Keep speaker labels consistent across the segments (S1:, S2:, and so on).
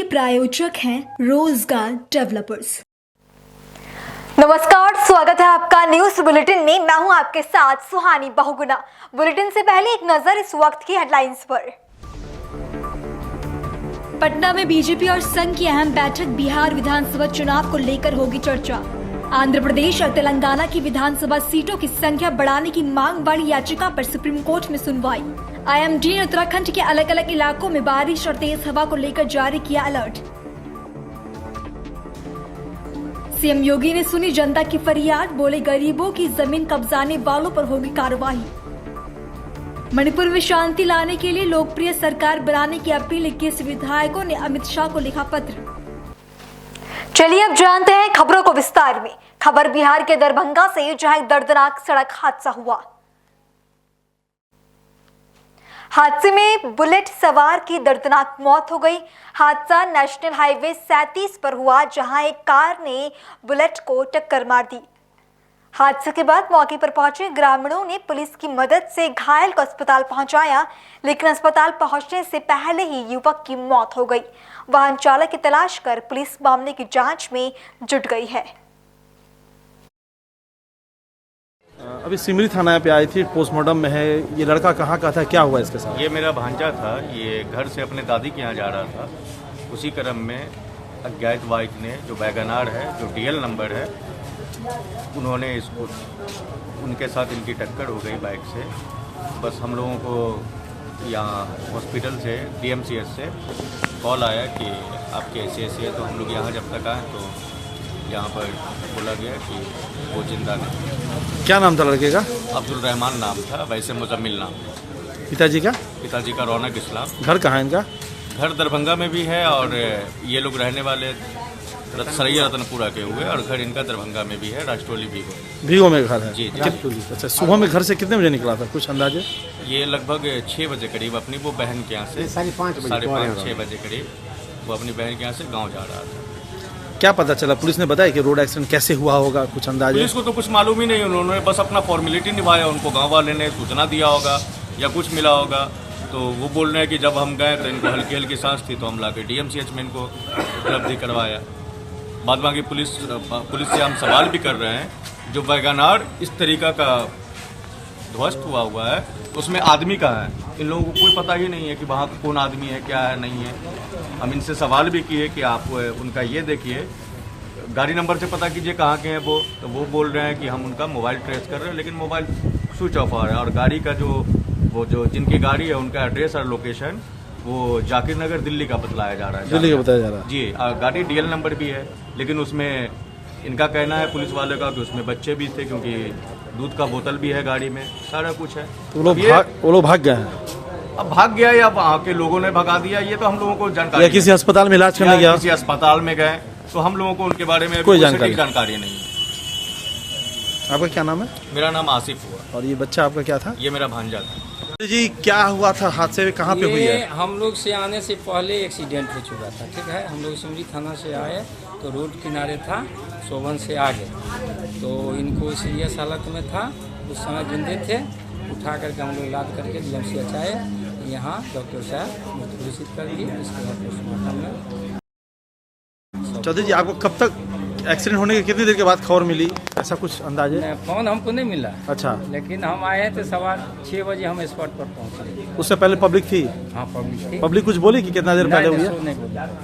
S1: के प्रायोजक हैं रोजगार डेवलपर्स।
S2: नमस्कार, स्वागत है आपका न्यूज बुलेटिन में। मैं हूं आपके साथ सुहानी बहुगुना। बुलेटिन से पहले एक नजर इस वक्त की हेडलाइंस पर।
S1: पटना में बीजेपी और संघ की अहम बैठक, बिहार विधानसभा चुनाव को लेकर होगी चर्चा। आंध्र प्रदेश और तेलंगाना की विधानसभा सीटों की संख्या बढ़ाने की मांग वाली याचिका पर सुप्रीम कोर्ट में सुनवाई। IMD ने उत्तराखंड के अलग अलग इलाकों में बारिश और तेज हवा को लेकर जारी किया अलर्ट। सीएम योगी ने सुनी जनता की फरियाद, बोले गरीबों की जमीन कब्जाने वालों पर होगी कार्रवाई। मणिपुर में शांति लाने के लिए लोकप्रिय सरकार बनाने की अपील 21 विधायकों ने अमित शाह को लिखा पत्र।
S2: चलिए अब जानते हैं खबरों को विस्तार में। खबर बिहार के दरभंगा से, जहां एक दर्दनाक सड़क हादसा हुआ। हादसे में बुलेट सवार की दर्दनाक मौत हो गई। हादसा नेशनल हाईवे 37 पर हुआ, जहां एक कार ने बुलेट को टक्कर मार दी। हादसे के बाद मौके पर पहुंचे ग्रामीणों ने पुलिस की मदद से घायल को अस्पताल पहुंचाया, लेकिन अस्पताल पहुंचने से पहले ही युवक की मौत हो गई। वाहन चालक की तलाश कर पुलिस मामले की जांच में जुट गई है।
S3: अभी सिमरी थाना पे आई थी, पोस्टमार्टम में है। ये लड़का कहाँ का था, क्या हुआ इसके साथ?
S4: ये मेरा भांजा था। ये घर से अपने दादी के यहाँ जा रहा था। उसी क्रम में अज्ञात बाइक ने, जो वैगनार है, जो DL नंबर है, उन्होंने इसको, उनके साथ इनकी टक्कर हो गई बाइक से। बस हम लोगों को यहाँ हॉस्पिटल से, DMCH से कॉल आया कि आपके ऐसे है। तो हम लोग यहाँ जब तक आए तो यहाँ पर बोला गया कि वो जिंदा नहीं।
S3: क्या नाम था लड़के का?
S4: अब्दुल रहमान नाम था, वैसे मुजम्मिल नाम था।
S3: पिताजी का?
S4: पिताजी का रौनक इस्लाम।
S3: घर कहाँ है इनका?
S4: घर दरभंगा में भी है, और ये लोग रहने वाले सरैया रतनपुरा के हुए, और घर इनका दरभंगा में भी है, राष्ट्रोली
S3: भीगो में घर है।
S4: जी।
S3: अच्छा, सुबह में घर से कितने बजे निकला था, कुछ अंदाजे?
S4: ये लगभग 6 बजे करीब अपनी वो बहन के यहाँ से, 5:30-6 बजे करीब वो अपनी बहन के यहाँ से गाँव जा रहा था।
S3: क्या पता चला? पुलिस ने बताया कि रोड एक्सीडेंट कैसे हुआ होगा, कुछ अंदाजे?
S4: पुलिस को तो कुछ मालूम ही नहीं, उन्होंने बस अपना फॉर्मेलिटी निभाया। उनको गाँव वाले ने सूचना दिया होगा या कुछ मिला होगा, तो वो बोल रहे हैं कि जब हम गए तो इनको हल्की हल्की सांस थी, तो हम लाके DMCH में इनको उपलब्धि करवाया। बाद बाकी पुलिस से हम सवाल भी कर रहे हैं। जो वैगनार इस तरीका का ध्वस्त हुआ है, उसमें आदमी कहाँ है? इन लोगों को कोई पता ही नहीं है कि वहाँ कौन आदमी है, क्या है, नहीं है। हम इनसे सवाल भी किए कि आप उनका ये देखिए, गाड़ी नंबर से पता कीजिए कहाँ के हैं वो। तो वो बोल रहे हैं कि हम उनका मोबाइल ट्रेस कर रहे हैं, लेकिन मोबाइल स्विच ऑफ आ रहा है। और गाड़ी का जो जिनकी गाड़ी है, उनका एड्रेस और लोकेशन वो जाकिर नगर दिल्ली का बतलाया जा रहा है।
S3: दिल्ली का बताया जा रहा है
S4: जी। गाड़ी DL नंबर भी है, लेकिन उसमें इनका कहना है पुलिस वाले का कि उसमें बच्चे भी थे, क्योंकि दूध का बोतल भी है गाड़ी में, सारा कुछ है।
S3: तो वो लोग भाग गए हैं।
S4: अब भाग गया या वहाँ के लोगों ने भगा दिया, ये तो हम लोगों को जानकारी,
S3: या किसी अस्पताल में इलाज करने गया,
S4: किसी अस्पताल में गए, तो हम लोगों को उनके बारे में
S3: कोई
S4: जानकारी नहीं है।
S3: आपका क्या नाम है?
S4: मेरा नाम आसिफ हुआ।
S3: और ये बच्चा आपका क्या था?
S4: ये मेरा भांजा था।
S3: जी, क्या हुआ था हादसे, कहाँ पे हुई है?
S5: हम लोग से आने से पहले एक्सीडेंट हो चुका था। ठीक है, हम लोग सिमरी थाना से आए तो रोड किनारे था, शोभन से आगे, तो इनको सीरियस हालत में था, उस समय जिंदे थे। उठा करके हम लोग लाद करके DMCH आए, यहाँ डॉक्टर साहब घोषित कर दिए। इसके बाद पोस्टमार्टम में।
S3: चौधरी जी, आपको कब तक एक्सीडेंट होने के कितनी देर के बाद खबर मिली, ऐसा कुछ अंदाजे?
S5: फोन हमको नहीं मिला।
S3: अच्छा।
S5: लेकिन हम आए तो 6:15 बजे हम स्पॉट पर पहुँचे।
S3: उससे पहले पब्लिक थी?
S5: हाँ, पब्लिक थी।
S3: पब्लिक कुछ बोली कि कितना देर पहले हुई है?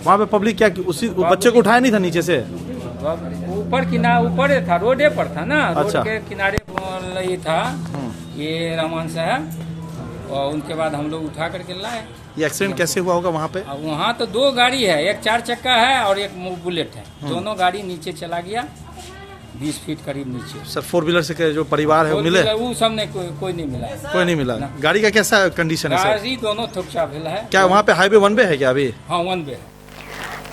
S3: वहाँ पे पब्लिक क्या, उसी बच्चे को उठाया नहीं था नीचे से?
S5: ऊपर था, रोडे पर था ना।
S3: अच्छा।
S5: रोड के किनारे ही था ये रहमान साहब, और उनके बाद हम लोग उठा करके लाए।
S3: ये एक्सीडेंट कैसे हुआ होगा वहाँ पे?
S5: वहाँ तो 2 गाड़ी है, एक 4 चक्का है और एक बुलेट है। दोनों गाड़ी नीचे चला गया, 20 फीट करीब नीचे।
S3: सर, 4 व्हीलर से जो परिवार है वो मिले?
S5: वो सब ने कोई नहीं मिला।
S3: कोई नहीं मिला। गाड़ी का कैसा कंडीशन है सर?
S5: गाड़ी दोनों थोक है।
S3: क्या वहाँ पे हाईवे 1 वे है क्या अभी?
S5: हाँ, 1 वे है।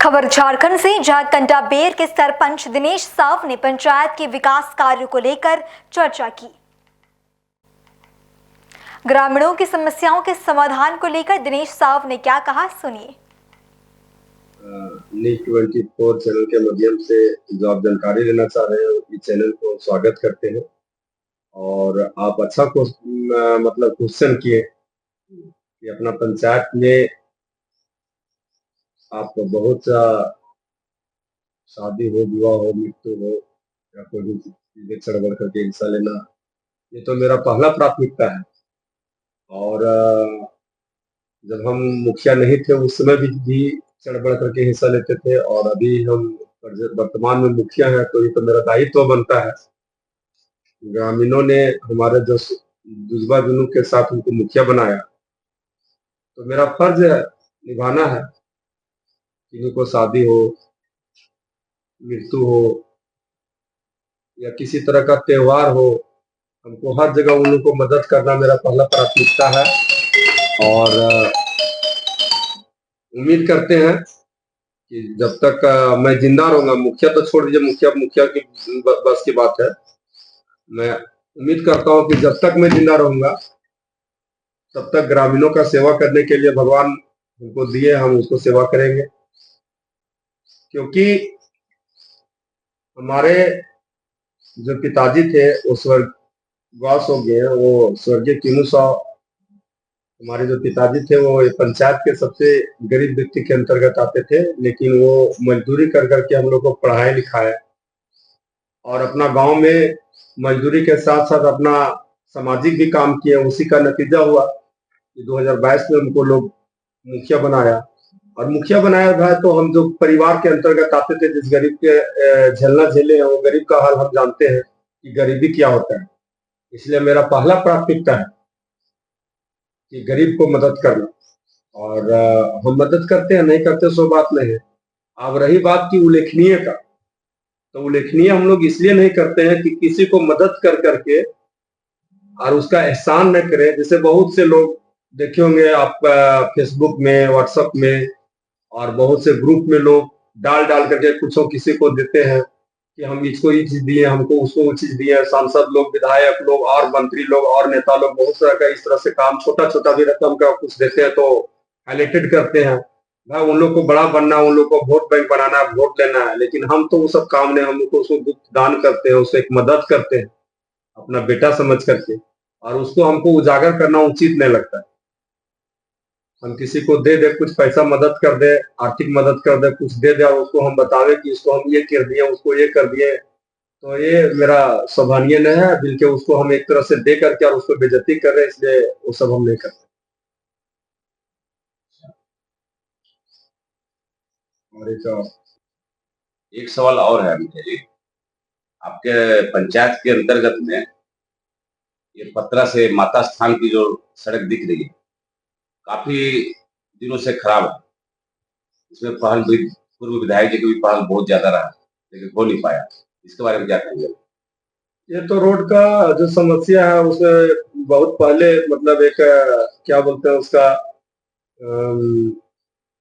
S2: खबर झारखंड से, जहां कंटाबेर के सरपंच दिनेश साव ने पंचायत के विकास कार्यों को लेकर चर्चा की। ग्रामीणों की समस्याओं के समाधान को लेकर दिनेश साव ने क्या कहा, सुनिए।
S6: न्यूज़ 24 चैनल के माध्यम से जो आप जानकारी लेना चाह रहे हैं, इस चैनल को स्वागत करते हैं। और आप अच्छा क्वेश्चन किए कि अपना पंचायत में आप बहुत सा शादी हो, विवाह हो, मृत्यु हो या कोई भी चीजें चढ़ बढ़ करके हिस्सा लेना, ये तो मेरा पहला प्राथमिकता है। और जब हम मुखिया नहीं थे उस समय भी चढ़ बढ़ करके हिस्सा लेते थे, और अभी हम वर्तमान में मुखिया हैं तो ये तो मेरा दायित्व बनता है। ग्रामीणों ने हमारे जो जुज्बा जुनून के साथ उनको मुखिया बनाया, तो मेरा फर्ज है निभाना है। किसी को शादी हो, मृत्यु हो या किसी तरह का त्योहार हो, हमको हर जगह उन लोगों को मदद करना मेरा पहला प्राथमिकता है। और उम्मीद करते हैं कि जब तक मैं जिंदा रहूंगा, मुखिया तो छोड़ दीजिए, मुखिया की बस की बात है, मैं उम्मीद करता हूं कि जब तक मैं जिंदा रहूंगा तब तक ग्रामीणों का सेवा करने के लिए भगवान हमको दिए, हम उसको सेवा करेंगे। क्योंकि हमारे जो पिताजी थे वो स्वर्गवास हो गए, वो स्वर्गीय किमू साहब, हमारे जो पिताजी थे वो पंचायत के सबसे गरीब व्यक्ति के अंतर्गत आते थे, लेकिन वो मजदूरी कर करके हम लोग को पढ़ाया लिखाया और अपना गांव में मजदूरी के साथ साथ अपना सामाजिक भी काम किए। उसी का नतीजा हुआ कि 2022 में उनको लोग मुखिया बनाया। और मुखिया बनाया था तो हम जो परिवार के अंतर्गत आते थे, जिस गरीब के झेलना झेले हैं, वो गरीब का हाल हम जानते हैं कि गरीबी क्या होता है। इसलिए मेरा पहला प्राथमिकता है कि गरीब को मदद करना, और हम मदद करते हैं, नहीं करते सो बात नहीं है। अब रही बात की उल्लेखनीय का, तो उल्लेखनीय हम लोग इसलिए नहीं करते हैं कि किसी को मदद कर करके और उसका एहसान न करें। जैसे बहुत से लोग देखे होंगे आप फेसबुक में, व्हाट्सएप में और बहुत से ग्रुप में लोग डाल करके कुछ किसी को देते हैं कि हम इसको ये चीज दिए, हमको उसको वो चीज दिए। सांसद लोग, विधायक लोग और मंत्री लोग और नेता लोग बहुत तरह का इस तरह से काम, छोटा छोटा भी रकम का कुछ देते हैं तो हाईलाइटेड करते हैं भाई उन लोग को बड़ा बनना, उन लोग को वोट बैंक बनाना, वोट लेना है। लेकिन हम तो वो सब काम नहीं, हम लोग को उसको गुप्त दान करते हैं, उसको एक मदद करते हैं अपना बेटा समझ करके, और उसको हमको उजागर करना उचित नहीं लगता है। हम किसी को दे दे, कुछ पैसा मदद कर दे, आर्थिक मदद कर दे, कुछ दे दे और उसको हम बतावे कि इसको हम ये कर दिए, उसको ये कर दिए, तो ये मेरा शोभनीय नहीं है। बल्कि उसको हम एक तरह से दे करके और उसको बेइज्जती कर रहे हैं, इसलिए वो सब हम नहीं करते। और
S7: एक सवाल और है मुझे जी, आपके पंचायत के अंतर्गत में ये पतरा से माता स्थान की जो सड़क दिख रही है काफी दिनों से खराब है। इसमें पहल पूर्व विधायक जी की भी पहल बहुत ज्यादा रहा, लेकिन हो नहीं पाया। इसके बारे में क्या कहेंगे?
S6: ये तो रोड का जो समस्या है उसमें बहुत पहले मतलब एक क्या बोलते हैं उसका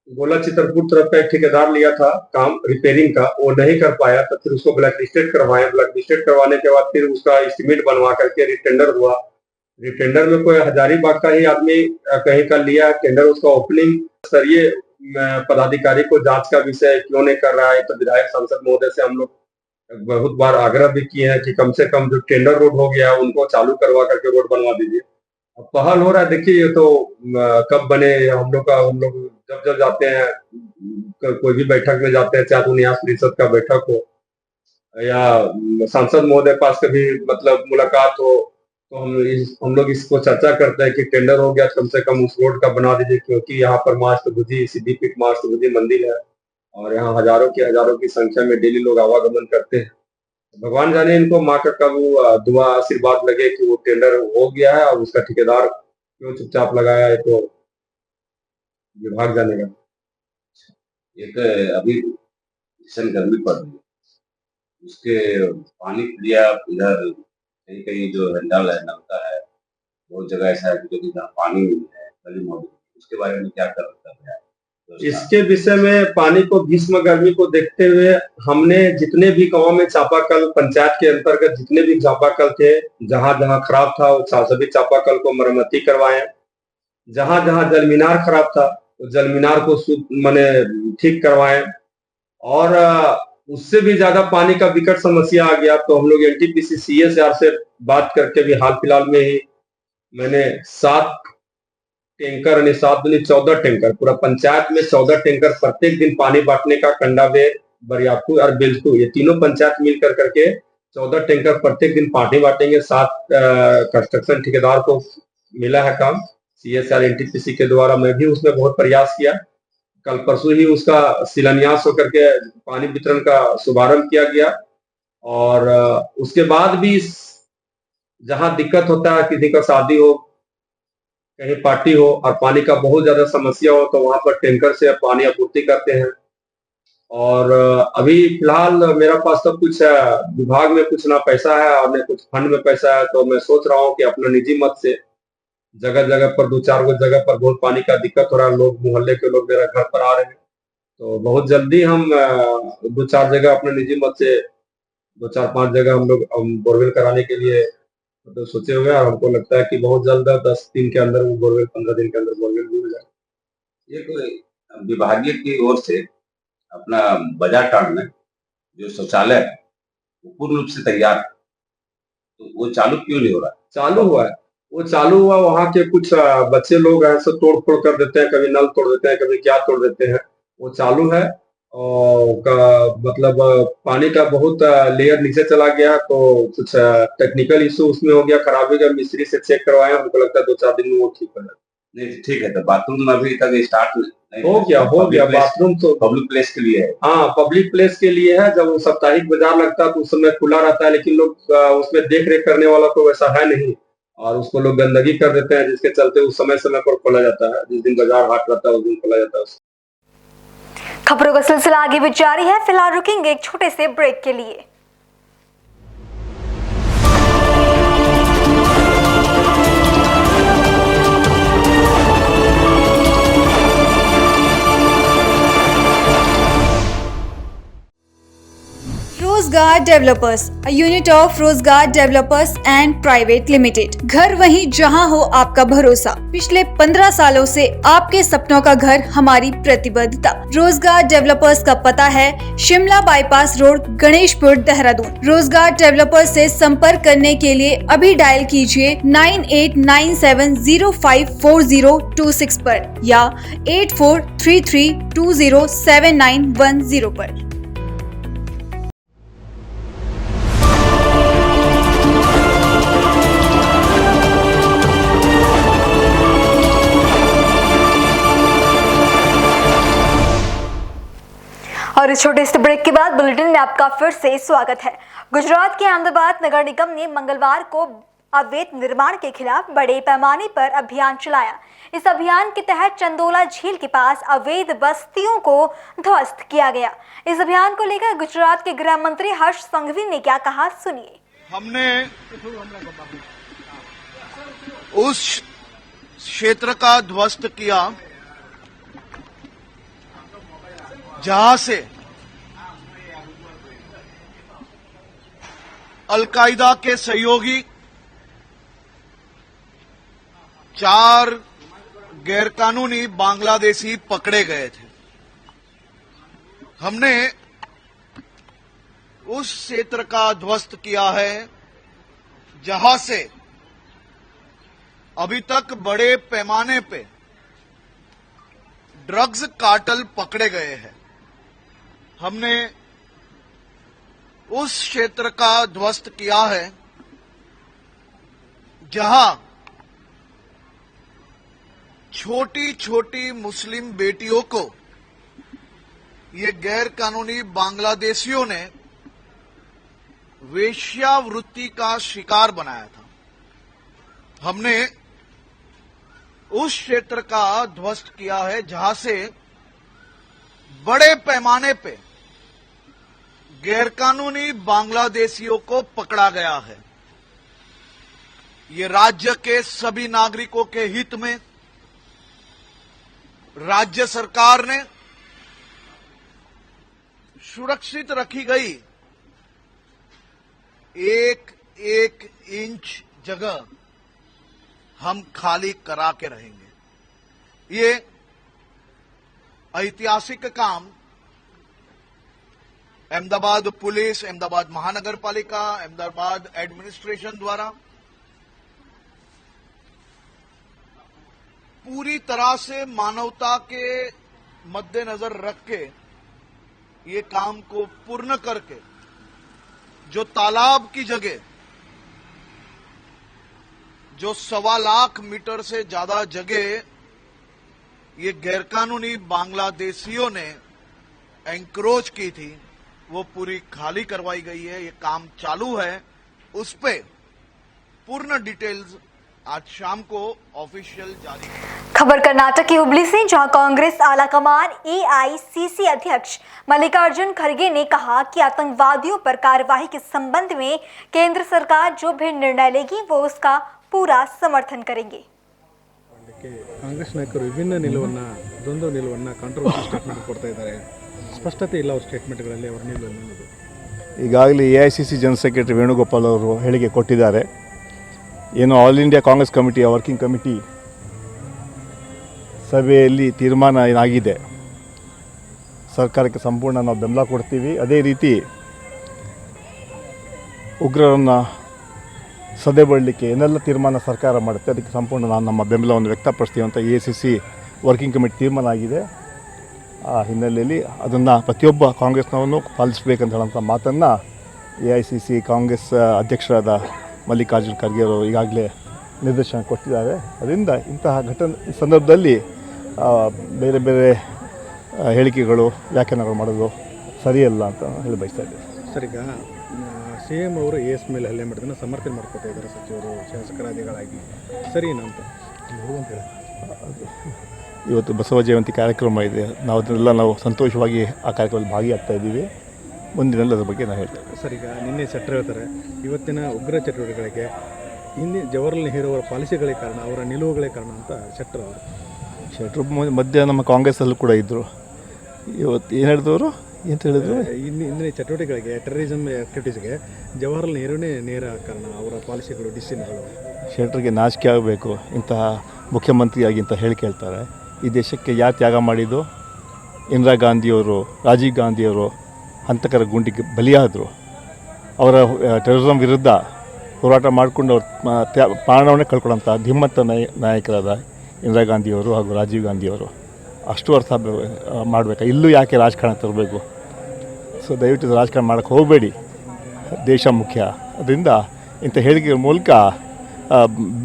S6: गोला चित्रकूट तरफ का एक ठेकेदार लिया था काम रिपेयरिंग का, वो नहीं कर पाया तो फिर उसको ब्लैक लिस्टेड करवाया। ब्लैक लिस्टेड करवाने के बाद फिर उसका एस्टिमेट बनवा करके रिटेंडर हुआ। रिटेंडर में कोई हजारीबाग का ही आदमी कहीं का लिया टेंडर, उसका ओपनिंग स्तरीय पदाधिकारी को जांच का विषय क्यों नहीं कर रहा है। तो विधायक सांसद महोदय से हम लोग बहुत बार आग्रह भी किए हैं कि कम से कम जो टेंडर रोड हो गया है उनको चालू करवा करके रोड बनवा दीजिए। अब पहल हो रहा है, देखिए ये तो कब बने। हम लोग जब जाते हैं कोई भी बैठक में जाते हैं, चाहे तो न्यास परिषद का बैठक हो या सांसद महोदय पास कभी मतलब मुलाकात हो, तो हम लोग इसको चर्चा करते हैं कि टेंडर हो गया, कम से कम उस रोड का बना दीजिए। क्योंकि यहाँ पर माँ अष्टभुजी सिद्धिपीठ माँ अष्टभुजी मंदिर है और यहाँ हजारों की संख्या में डेली लोग आवागमन करते हैं। भगवान जाने इनको माँ का कब दुआ आशीर्वाद लगे कि वो टेंडर हो गया है और उसका ठेकेदार क्यों चुपचाप लगाया है, तो विभाग जानेगा।
S7: एक अभी भीषण गर्मी पड़ रही है, उसके पानी के लिए आप इधर कहीं कहीं जो हैंडल है, नलका है, बहुत जगह ऐसा है कि जहाँ पानी नहीं है, गली मौजूद, उसके बारे में क्या कर सकते हैं?
S6: इसके विषय में पानी को भीष्म गर्मी को देखते हुए हमने जितने भी गांव में चापाकल, पंचायत के अंतर्गत जितने भी चापाकल थे, जहां जहां खराब था वो सभी चापाकल को मरम्मती करवाए। जहां जहां जलमीनार खराब था तो जलमीनार को माने ठीक करवाए। और उससे भी ज्यादा पानी का विकट समस्या आ गया तो हम लोग एनटीपीसी सीएसआर से बात करके भी हाल फिलहाल में ही मैंने 7 टैंकर यानी 7 दूनी 14 टैंकर, पूरा पंचायत में 14 टैंकर प्रत्येक दिन पानी बांटने का कंडावेर, बरियापुर और बेलटू, ये तीनों पंचायत मिलकर करके 14 टैंकर प्रत्येक दिन पानी बांटेंगे। 7 कंस्ट्रक्शन ठेकेदार को मिला है काम CSR NTPC के द्वारा। मैं भी उसमें बहुत प्रयास किया। कल परसों ही उसका शिलान्यास होकर के पानी वितरण का शुभारंभ किया गया। और उसके बाद भी जहां दिक्कत होता है, किसी का शादी हो, कहीं पार्टी हो और पानी का बहुत ज्यादा समस्या हो, तो वहां पर टैंकर से पानी आपूर्ति करते हैं। और अभी फिलहाल मेरा पास तो कुछ विभाग में कुछ ना पैसा है और न कुछ फंड में पैसा है, तो मैं सोच रहा हूँ कि अपना निजी मत से जगह जगह पर 2-4 गो जगह पर बहुत पानी का दिक्कत हो रहा है, लोग मोहल्ले के लोग मेरा घर पर आ रहे हैं, तो बहुत जल्दी हम 2-4 जगह अपने निजी मत से 2-4-5 जगह हम लोग बोरवेल कराने के लिए तो सोचे हुए हैं। और हमको लगता है कि बहुत जल्द 10 दिन के अंदर बोरवेल, 15 दिन के अंदर बोरवेल भी हो जाए।
S7: ये कोई विभागीय की ओर से अपना बाजार टाउन में जो शौचालय है वो पूर्ण रूप से तैयार है, तो वो चालू क्यों नहीं हो रहा?
S6: चालू हुआ है, वो चालू हुआ। वहाँ के कुछ बच्चे लोग हैं, सब तोड़ फोड़ कर देते हैं, कभी नल तोड़ देते हैं, कभी क्या तोड़ देते हैं। वो चालू है और मतलब पानी का बहुत लेयर नीचे चला गया, तो कुछ टेक्निकल इशू उसमें हो गया, खराब हो गया। मिस्त्री से चेक करवाया, हमको लगता है 2-4 दिन में वो ठीक हो जाए।
S7: नहीं ठीक है, तो बाथरूम में अभी तक स्टार्ट नहीं
S6: हो गया बाथरूम तो
S7: पब्लिक प्लेस के लिए है।
S6: हाँ, पब्लिक प्लेस के लिए है। जब साप्ताहिक बाजार लगता है तो उस समय खुला रहता है, लेकिन लोग उसमें देख रेख करने वाला तो वैसा है नहीं, और उसको लोग गंदगी कर देते हैं, जिसके चलते उस समय समय पर खोला जाता है। जिस दिन बाजार हाट रहता है उस दिन खोला जाता है।
S2: खबरों का सिलसिला आगे भी जारी है। फिलहाल रुकेंगे एक छोटे से ब्रेक के लिए।
S8: रोजगार डेवलपर्स, अ यूनिट ऑफ रोजगार डेवलपर्स एंड प्राइवेट लिमिटेड। घर वहीं जहां हो आपका भरोसा। पिछले 15 सालों से आपके सपनों का घर हमारी प्रतिबद्धता। रोजगार डेवलपर्स का पता है शिमला बाईपास रोड, गणेशपुर, देहरादून। रोजगार डेवलपर्स से संपर्क करने के लिए अभी डायल कीजिए 9897054026 पर या 8433207910 पर।
S2: और इस छोटे से ब्रेक के बाद बुलेटिन में आपका फिर से स्वागत है। गुजरात के अहमदाबाद नगर निगम ने मंगलवार को अवैध निर्माण के खिलाफ बड़े पैमाने पर अभियान चलाया। इस अभियान के तहत चंदोला झील के पास अवैध बस्तियों को ध्वस्त किया गया। इस अभियान को लेकर गुजरात के गृह मंत्री हर्ष संघवी ने क्या कहा, सुनिए।
S9: हमने उस क्षेत्र का ध्वस्त किया जहां से अलकायदा के सहयोगी 4 गैरकानूनी बांग्लादेशी पकड़े गए थे। हमने उस क्षेत्र का ध्वस्त किया है जहां से अभी तक बड़े पैमाने पे ड्रग्स कार्टेल पकड़े गए हैं। हमने उस क्षेत्र का ध्वस्त किया है जहां छोटी छोटी मुस्लिम बेटियों को ये गैर कानूनी बांग्लादेशियों ने वेश्यावृत्ति का शिकार बनाया था। हमने उस क्षेत्र का ध्वस्त किया है जहां से बड़े पैमाने पे गैरकानूनी बांग्लादेशियों को पकड़ा गया है। ये राज्य के सभी नागरिकों के हित में राज्य सरकार ने सुरक्षित रखी गई एक एक इंच जगह हम खाली करा के रहेंगे। ये ऐतिहासिक काम अहमदाबाद पुलिस, अहमदाबाद महानगर पालिका, अहमदाबाद एडमिनिस्ट्रेशन द्वारा पूरी तरह से मानवता के मद्देनजर रख के ये काम को पूर्ण करके जो तालाब की जगह जो 1.25 लाख मीटर से ज्यादा जगह ये गैरकानूनी बांग्लादेशियों ने एंक्रोच की थी वो पूरी खाली करवाई गई है। ये काम चालू है, उस पे पूर्ण डिटेल्स आज शाम को ऑफिशियल जारी।
S2: खबर कर्नाटक की हुबली से, जहां कांग्रेस आलाकमान एआईसीसी अध्यक्ष मल्लिकार्जुन खड़गे ने कहा कि आतंकवादियों पर कार्रवाई के संबंध में केंद्र सरकार जो भी निर्णय लेगी वो उसका पूरा समर्थन करेंगे।
S10: ಕಾಂಗ್ರೆಸ್ ನಾಯಕರು ವಿಭಿನ್ನ ನಿಲುವನ್ನ ದ್ವಂದ್ವ ನಿಲುವನ್ನ ಕಾಂಟ್ರವರ್ಷಿಯಲ್ ಸ್ಟೇಟ್ಮೆಂಟ್ ಕೊಡ್ತಾ ಇದ್ದಾರೆ. ಸ್ಪಷ್ಟತೆ ಇಲ್ಲ ಅವ್ರ ಸ್ಟೇಟ್ಮೆಂಟ್ಗಳಲ್ಲಿ ಅವರ ನಿಲುವು ಅನ್ನೋದು.
S11: ಈಗಾಗಲೇ ಎಐಸಿಸಿ ಜನರಲ್ ಸೆಕ್ರೆಟರಿ ವೇಣುಗೋಪಾಲ್ ಅವರು ಹೇಳಿಕೆ ಕೊಟ್ಟಿದ್ದಾರೆ. ಏನು ಆಲ್ ಇಂಡಿಯಾ ಕಾಂಗ್ರೆಸ್ ಕಮಿಟಿಯ ವರ್ಕಿಂಗ್ ಕಮಿಟಿ ಸಭೆಯಲ್ಲಿ ತೀರ್ಮಾನ ಏನಾಗಿದೆ, ಸರ್ಕಾರಕ್ಕೆ ಸಂಪೂರ್ಣ ನಾವು ಬೆಂಬಲ ಕೊಡ್ತೀವಿ. ಅದೇ ರೀತಿ ಉಗ್ರರನ್ನು ಸದೆಬಡಲಿಕ್ಕೆ ಏನೆಲ್ಲ ತೀರ್ಮಾನ ಸರ್ಕಾರ ಮಾಡುತ್ತೆ ಅದಕ್ಕೆ ಸಂಪೂರ್ಣ ನಾನು ನಮ್ಮ ಬೆಂಬಲವನ್ನು ವ್ಯಕ್ತಪಡಿಸ್ತೀವಿ ಅಂತ ಎಐಸಿಸಿ ವರ್ಕಿಂಗ್ ಕಮಿಟಿ ತೀರ್ಮಾನ ಆಗಿದೆ. ಆ ಹಿನ್ನೆಲೆಯಲ್ಲಿ ಅದನ್ನು ಪ್ರತಿಯೊಬ್ಬ ಕಾಂಗ್ರೆಸ್ನವನು ಪಾಲಿಸಬೇಕಂತ ಹೇಳೋಂಥ ಮಾತನ್ನು ಎಐಸಿಸಿ ಕಾಂಗ್ರೆಸ್ ಅಧ್ಯಕ್ಷರಾದ ಮಲ್ಲಿಕಾರ್ಜುನ್ ಖರ್ಗೆ ಅವರು ಈಗಾಗಲೇ ನಿರ್ದೇಶನ ಕೊಟ್ಟಿದ್ದಾರೆ. ಅದರಿಂದ ಇಂತಹ ಸಂದರ್ಭದಲ್ಲಿ ಬೇರೆ ಬೇರೆ ಹೇಳಿಕೆಗಳು ವ್ಯಾಖ್ಯಾನಗಳು ಮಾಡೋದು ಸರಿಯಲ್ಲ ಅಂತ ಹೇಳಿ ಬಯಸ್ತಾ ಇದ್ದೇವೆ.
S10: ಸರ್, ಈಗ ಸಿಎಂ ಅವರು ಎಸ್ ಮೇಲೆ ಹಲ್ಲೆ ಮಾಡಿದ್ದನ್ನು ಸಮರ್ಥನೆ ಮಾಡ್ಕೊತಾ ಇದ್ದಾರೆ ಸಚಿವರು ಶಾಸಕರಾದಿಗಳಾಗಿ, ಸರಿನಾ ಅಂತ ಹೇಳಿ.
S11: ಇವತ್ತು ಬಸವ ಜಯಂತಿ ಕಾರ್ಯಕ್ರಮ ಇದೆ, ನಾವು ಅದನ್ನೆಲ್ಲ ಸಂತೋಷವಾಗಿ ಆ ಕಾರ್ಯಕ್ರಮದಲ್ಲಿ ಭಾಗಿಯಾಗ್ತಾ ಇದ್ದೀವಿ. ಮುಂದಿನೆಲ್ಲ ಅದ್ರ ಬಗ್ಗೆ ನಾನು ಹೇಳ್ತೇನೆ.
S10: ಸರ್, ಈಗ ನಿನ್ನೆ ಶೆಟ್ಟರ್ ಹೇಳ್ತಾರೆ ಇವತ್ತಿನ ಉಗ್ರ ಚಟುವಟಿಕೆಗಳಿಗೆ ಹಿಂದೆ ಜವಾಹರ್ಲಾಲ್ ನೆಹರು ಅವರ ಪಾಲಿಸಿಗಳೇ ಕಾರಣ, ಅವರ ನಿಲುವುಗಳೇ ಕಾರಣ ಅಂತ ಶೆಟ್ಟರ್ ಅವರು.
S11: ಶೆಟ್ಟರು ಮಧ್ಯ ನಮ್ಮ ಕಾಂಗ್ರೆಸ್ಸಲ್ಲೂ ಕೂಡ ಇದ್ದರು. ಇವತ್ತು ಏನು ಹೇಳಿದವರು ಎಂತ ಹೇಳಿದ್ರು,
S10: ಇಂದಿನ ಚಟುವಟಿಕೆಗಳಿಗೆ ಟೆರರಿಸಮ್ ಆಕ್ಟಿವಿಟೀಸ್ಗೆ ಜವಾಹರ್ಲಾಲ್ ನೆಹರುನೇ ನೇರ ಕಾರಣ, ಅವರ ಪಾಲಿಸಿಗಳು ಡಿಸಿಷನ್ಗಳು.
S11: ಶೆಟ್ಟರ್ಗೆ ನಾಚಿಕೆ ಆಗಬೇಕು, ಇಂತಹ ಮುಖ್ಯಮಂತ್ರಿಯಾಗಿ ಅಂತ ಹೇಳಿ ಕೇಳ್ತಾರೆ. ಈ ದೇಶಕ್ಕೆ ಯಾರು ತ್ಯಾಗ ಮಾಡಿದ್ದು? ಇಂದಿರಾ ಗಾಂಧಿಯವರು, ರಾಜೀವ್ ಗಾಂಧಿಯವರು ಹಂತಕರ ಗುಂಡಿಗೆ ಬಲಿಯಾದರು. ಅವರ ಟೆರರಿಸಮ್ ವಿರುದ್ಧ ಹೋರಾಟ ಮಾಡಿಕೊಂಡು ಅವ್ರ ಪ್ರಾಣವನ್ನೇ ಕಳ್ಕೊಳ್ಳೋಂಥ ಧಿಮ್ಮತ್ತ ನಾಯಕರಾದ ಇಂದಿರಾ ಗಾಂಧಿಯವರು ಹಾಗೂ ರಾಜೀವ್ ಗಾಂಧಿಯವರು. ಅಷ್ಟು ಅರ್ಥ ಮಾಡಬೇಕು. ಇಲ್ಲೂ ಯಾಕೆ ರಾಜಕಾರಣ ತರಬೇಕು? ಸೊ ದಯವಿಟ್ಟು ರಾಜಕಾರಣ ಮಾಡೋಕ್ಕೆ ಹೋಗಬೇಡಿ, ದೇಶ ಮುಖ್ಯ. ಅದರಿಂದ ಇಂಥ ಹೇಳಿಕೆಗಳ ಮೂಲಕ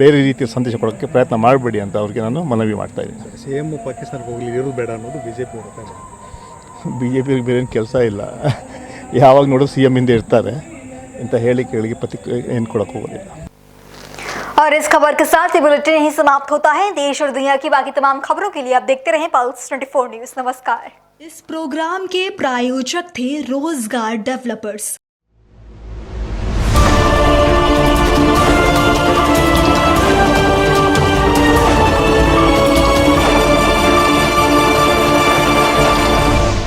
S11: ಬೇರೆ ರೀತಿಯ ಸಂದೇಶ ಕೊಡೋಕ್ಕೆ ಪ್ರಯತ್ನ ಮಾಡಬೇಡಿ ಅಂತ ಅವ್ರಿಗೆ ನಾನು ಮನವಿ ಮಾಡ್ತಾಯಿದ್ದೀನಿ.
S10: ಸಿ ಎಮ್ ಪಾಕಿಸ್ತಾನಕ್ಕೆ ಹೋಗಲಿ ಇರೋದು ಬೇಡ ಅನ್ನೋದು ಬಿ ಜೆ
S11: ಪಿಯವ್ರಿಗೆ ಬೇರೆ ಕೆಲಸ ಇಲ್ಲ, ಯಾವಾಗ ನೋಡೋದು ಸಿ ಎಮ್ ಹಿಂದೆ ಇರ್ತಾರೆ. ಇಂಥ ಹೇಳಿಕೆಗಳಿಗೆ ಪ್ರತಿಕ್ರಿಯೆ ಏನು ಕೊಡೋಕ್ಕೆ ಹೋಗೋದಿಲ್ಲ.
S2: और इस खबर के साथ ये बुलेटिन यहीं समाप्त होता है। देश और दुनिया की बाकी तमाम खबरों के लिए आप देखते रहें पल्स 24 न्यूज़। नमस्कार।
S1: इस प्रोग्राम के प्रायोजक थे रोजगार डेवलपर्स।